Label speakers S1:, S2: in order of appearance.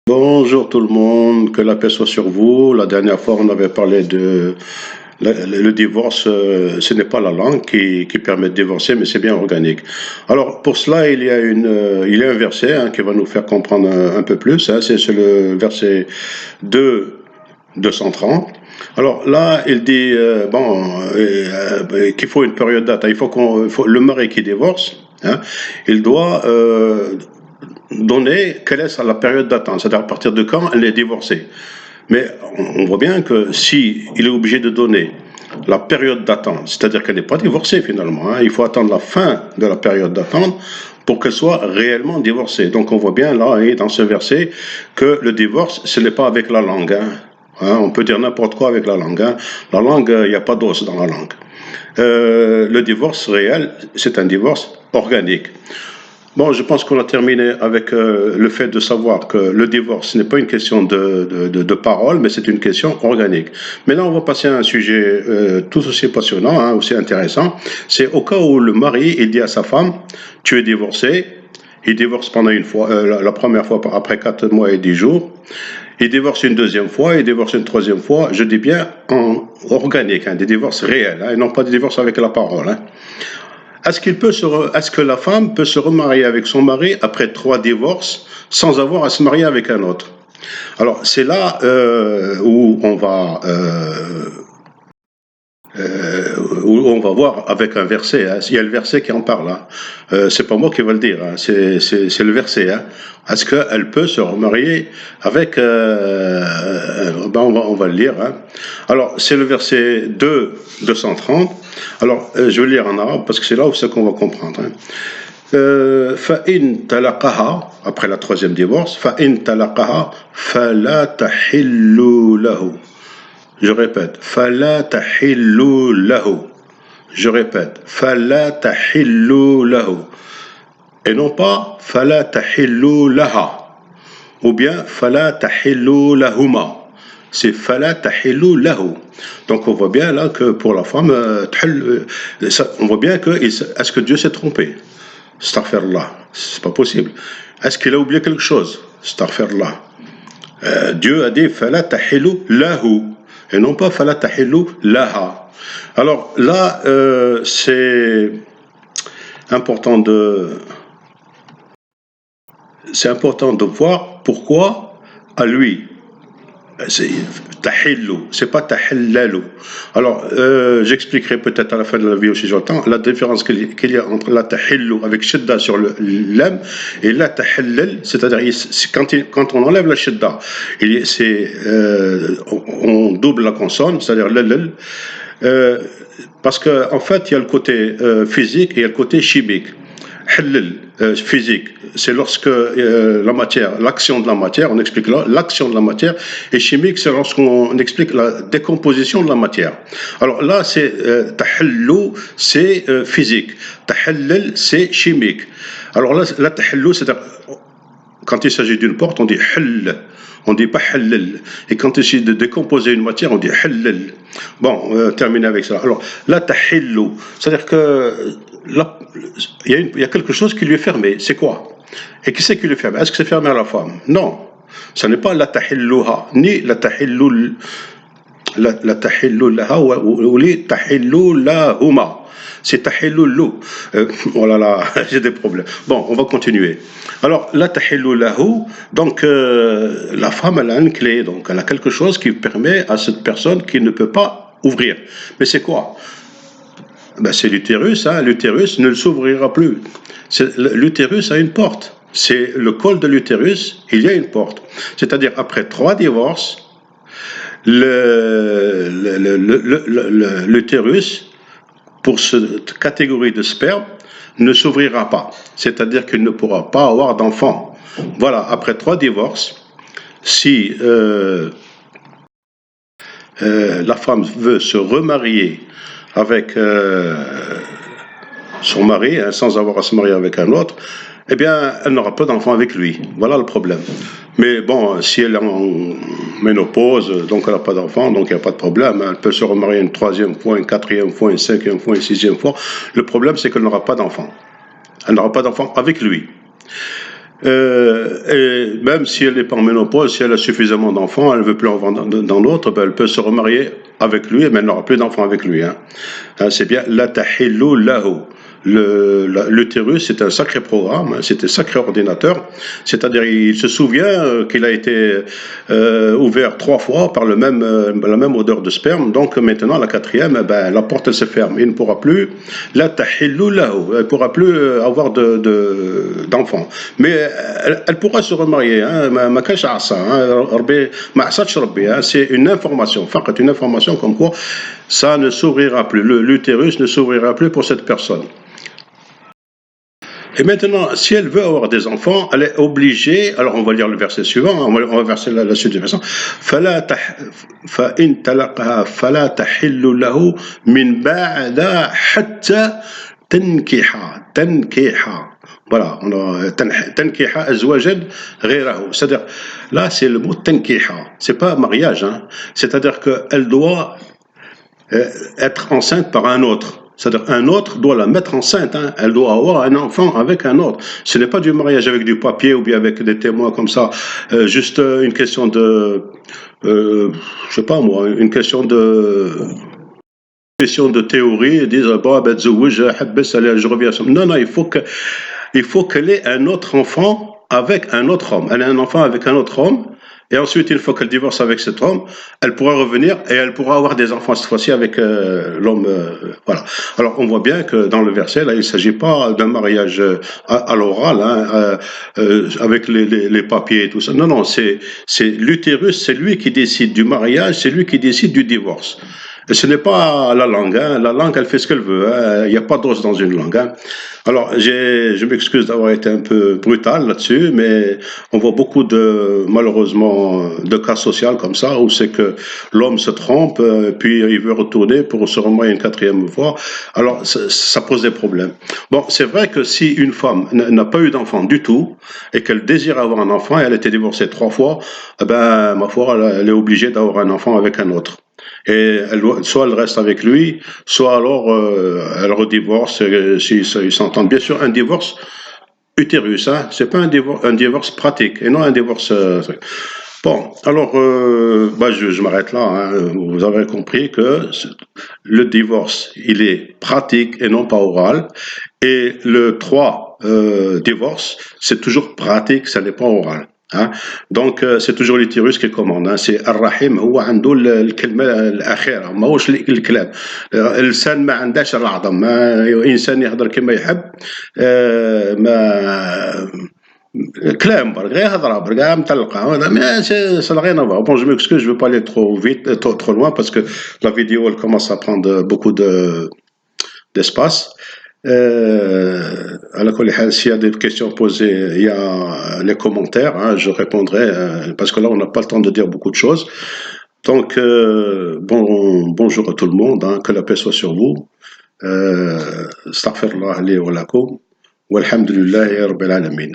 S1: Bonjour tout le monde, que la paix soit sur vous. La dernière fois, on avait parlé de le divorce. Ce n'est pas la langue qui permet de divorcer, mais c'est bien organique. Alors pour cela, il y a un verset qui va nous faire comprendre un peu plus. C'est le verset 2, 230. Alors là, il dit qu'il faut une période d'attente. Le mari qui divorce, il doit donner quelle est la période d'attente, c'est-à-dire à partir de quand elle est divorcée. Mais on voit bien que si il est obligé de donner la période d'attente, c'est-à-dire qu'elle n'est pas divorcée finalement, il faut attendre la fin de la période d'attente pour qu'elle soit réellement divorcée. Donc on voit bien là, et dans ce verset, que le divorce, ce n'est pas avec la langue. On peut dire n'importe quoi avec la langue. La langue, il n'y a pas d'os dans la langue. Le divorce réel, c'est un divorce organique. Bon, je pense qu'on a terminé avec le fait de savoir que le divorce n'est pas une question de parole, mais c'est une question organique. Maintenant, on va passer à un sujet tout aussi passionnant, aussi intéressant. C'est au cas où le mari, il dit à sa femme, tu es divorcé. Il divorce pendant une fois, la première fois après 4 mois et 10 jours. Il divorce une deuxième fois, il divorce une troisième fois. Je dis bien en organique, des divorces réels, et non pas des divorces avec la parole. Est-ce que la femme peut se remarier avec son mari après 3 divorces sans avoir à se marier avec un autre? Alors c'est là où on va voir avec un verset. Il y a le verset qui en parle. C'est pas moi qui va le dire. C'est le verset. Est-ce qu'elle peut se remarier avec on va le lire. Alors c'est le verset 2, 230. Alors je vais le lire en arabe parce que c'est là où c'est qu'on va comprendre. فإن طلقها, après la troisième divorce, فإن طلقها فلا تحل له. Je répète, فلا تحل له. Je répète, فلا تحل له. Et non pas فلا تحل لها. Ou bien فلا تحل لهما. C'est فلا تحل له. Donc on voit bien là que pour la femme, on voit bien que est-ce que Dieu s'est trompé? Astaghfirullah, c'est pas possible. Est-ce qu'il a oublié quelque chose? Astaghfirullah. Dieu a dit فلا تحل له. Et non pas fala tahillu laha. Alors là, c'est important de voir pourquoi à lui. C'est tahillu, c'est pas tahillalu. Alors, j'expliquerai peut-être à la fin de la vidéo si j'entends la différence qu'il y a entre la tahillu avec shidda sur le lam et la tahillal, c'est-à-dire quand on enlève la shidda, on double la consonne, c'est-à-dire l'al, parce qu'en fait il y a le côté physique et il y a le côté chimique. Physique, c'est lorsque la matière, l'action de la matière, on explique là, l'action de la matière, et chimique, c'est lorsqu'on explique la décomposition de la matière. Alors là, c'est tahillu, c'est physique, tahillal, c'est chimique. Alors là, la tahillu, c'est-à-dire, quand il s'agit d'une porte, on dit hall, on dit pas hallal. Et quand il s'agit de décomposer une matière, on dit hallal. Bon, terminer avec ça. Alors, la tahillu, c'est-à-dire que il y a quelque chose qui lui est fermé. C'est quoi? Et qui c'est qui lui est fermé? Est-ce que c'est fermé à la femme? Non. Ce n'est pas la tahilluha, ni la tahillu laha ou li tahillu lahuma. C'est tahillu. Oh là là, j'ai des problèmes. Bon, on va continuer. Alors, la tahillu lahu, donc la femme, elle a une clé, donc elle a quelque chose qui permet à cette personne qui ne peut pas ouvrir. Mais c'est quoi? Ben, c'est l'utérus, l'utérus ne s'ouvrira plus. L'utérus a une porte. C'est le col de l'utérus, il y a une porte. C'est-à-dire, après 3 divorces, l'utérus, pour cette catégorie de sperme, ne s'ouvrira pas. C'est-à-dire qu'il ne pourra pas avoir d'enfant. Voilà, après 3 divorces, si la femme veut se remarier avec son mari, sans avoir à se marier avec un autre, eh bien, elle n'aura pas d'enfant avec lui. Voilà le problème. Mais bon, si elle est en ménopause, donc elle n'a pas d'enfant, donc il n'y a pas de problème. Elle peut se remarier une 3e fois, une 4e fois, une 5e fois, une 6e fois. Le problème, c'est qu'elle n'aura pas d'enfant. Elle n'aura pas d'enfant avec lui. Et même si elle n'est pas en ménopause, si elle a suffisamment d'enfants, elle ne veut plus en avoir dans l'autre, ben elle peut se remarier avec lui, mais elle n'aura plus d'enfants avec lui. Hein. Hein, c'est bien la tahillu lahu. L'utérus, c'est un sacré programme, hein, c'est un sacré ordinateur. C'est-à-dire, il se souvient qu'il a été ouvert 3 fois par la même odeur de sperme. Donc maintenant, la quatrième, ben, la porte elle se ferme. Il ne pourra plus, la tahillu lahu, elle ne pourra plus avoir d'enfants. Mais elle pourra se remarier. Hein, ma كانش عصا, hein, ربي ما عصاتش ربي, hein, c'est une information, فقط une information comme quoi ça ne s'ouvrira plus. L'utérus ne s'ouvrira plus pour cette personne. Et maintenant, si elle veut avoir des enfants, elle est obligée, alors on va lire le verset suivant, on va verser la suite du verset. فإن طلقها فلا تحل له من بعد حتى تنكح. Voilà, تنكح أزواجا غيره. C'est-à-dire, là c'est le mot تنكح, c'est pas mariage, hein. C'est-à-dire qu'elle doit être enceinte par un autre. C'est-à-dire un autre doit la mettre enceinte, hein. Elle doit avoir un enfant avec un autre. Ce n'est pas du mariage avec du papier ou bien avec des témoins comme ça. Juste une question de, je sais pas moi, une question de théorie. Ils disent bon, ben je reviens. Non, il faut qu'elle ait un autre enfant avec un autre homme. Elle a un enfant avec un autre homme. Et ensuite, une fois qu'elle divorce avec cet homme, elle pourra revenir et elle pourra avoir des enfants cette fois-ci avec l'homme. Voilà. Alors, on voit bien que dans le verset, là, il ne s'agit pas d'un mariage à l'oral, hein, avec les papiers et tout ça. Non, c'est l'utérus, c'est lui qui décide du mariage, c'est lui qui décide du divorce. Et ce n'est pas la langue, hein. La langue, elle fait ce qu'elle veut, hein. Il n'y a pas d'os dans une langue, hein. Alors, je m'excuse d'avoir été un peu brutal là-dessus, mais on voit beaucoup malheureusement, de cas sociaux comme ça, où c'est que l'homme se trompe, puis il veut retourner pour se remarier une 4e fois. Alors, ça pose des problèmes. Bon, c'est vrai que si une femme n'a pas eu d'enfant du tout, et qu'elle désire avoir un enfant, et elle a été divorcée 3 fois, eh ben, ma foi, elle est obligée d'avoir un enfant avec un autre. Et soit elle reste avec lui, soit alors elle redivorce s'ils s'entendent. Bien sûr, un divorce utérus, hein, c'est pas un divorce pratique, et non un divorce. Bon, alors bah, je m'arrête là. Hein. Vous avez compris que le divorce, il est pratique et non pas oral. Et le 3 divorce, c'est toujours pratique, ça n'est pas oral. Hein. Donc c'est toujours l'utérus qui commande. Hein. C'est Ar-Rahim, هو عنده الكلمة الأخيرة ماهوش الكلام. الإنسان ما عندهاش العظم. ما إنسان يهضر كما يحب. ما كلام برك غير هضره برك مطلقه mais ça n'a rien à voir. Bon, je m'excuse, je ne veux pas aller trop vite, trop loin parce que la vidéo elle commence à prendre beaucoup d'espace. À la كل حال, s'il y a des questions posées, il y a les commentaires, hein, je répondrai parce que là on n'a pas le temps de dire beaucoup de choses. Donc bonjour à tout le monde, hein, que la paix soit sur vous. Astaghfirullah li wa lakum walhamdulillahi rabbil alamin.